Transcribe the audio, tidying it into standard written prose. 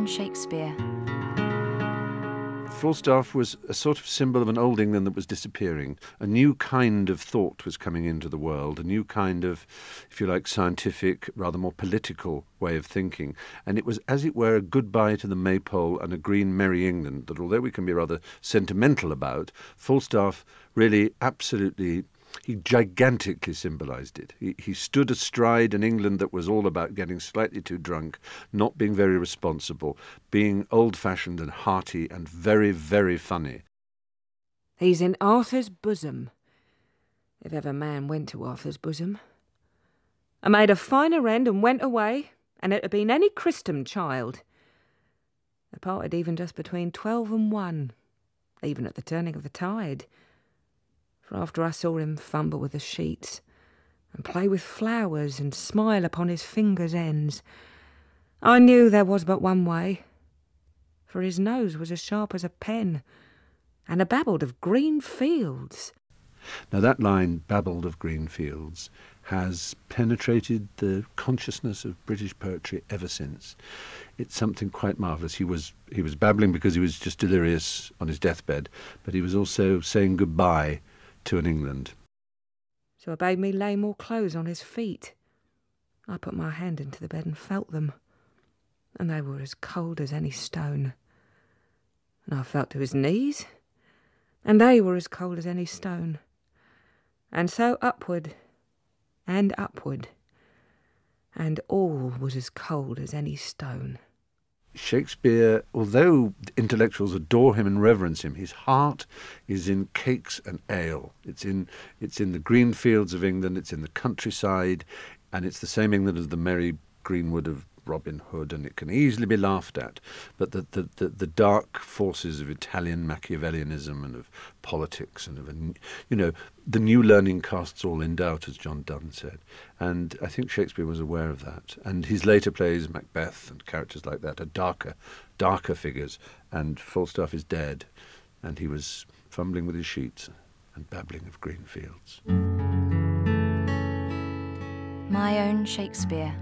Shakespeare. Falstaff was a sort of symbol of an old England that was disappearing. A new kind of thought was coming into the world, a new kind of, if you like, scientific, rather more political way of thinking. And it was, as it were, a goodbye to the maypole and a green merry England that, although we can be rather sentimental about, Falstaff really absolutely... he gigantically symbolised it. He stood astride an England that was all about getting slightly too drunk, not being very responsible, being old-fashioned and hearty and very, very funny. He's in Arthur's bosom, if ever man went to Arthur's bosom. I made a finer end and went away, and it had been any Christom child. I parted even just between 12 and 1, even at the turning of the tide. For after I saw him fumble with the sheets and play with flowers and smile upon his fingers' ends, I knew there was but one way, for his nose was as sharp as a pen, and a babbled of green fields. Now that line, babbled of green fields, has penetrated the consciousness of British poetry ever since. It's something quite marvellous. He was babbling because he was just delirious on his deathbed, but he was also saying goodbye to an England. So I bade me lay more clothes on his feet. I put my hand into the bed and felt them, and they were as cold as any stone. And I felt to his knees, and they were as cold as any stone. And so upward, and upward, and all was as cold as any stone. Shakespeare, although intellectuals adore him and reverence him, his heart is in cakes and ale. It's in the green fields of England, it's in the countryside, and it's the same England as the merry greenwood of Robin Hood, and it can easily be laughed at. But the dark forces of Italian Machiavellianism and of politics and of, the new learning casts all in doubt, as John Donne said. And I think Shakespeare was aware of that. And his later plays, Macbeth and characters like that, are darker figures. And Falstaff is dead, and he was fumbling with his sheets and babbling of green fields. My Own Shakespeare.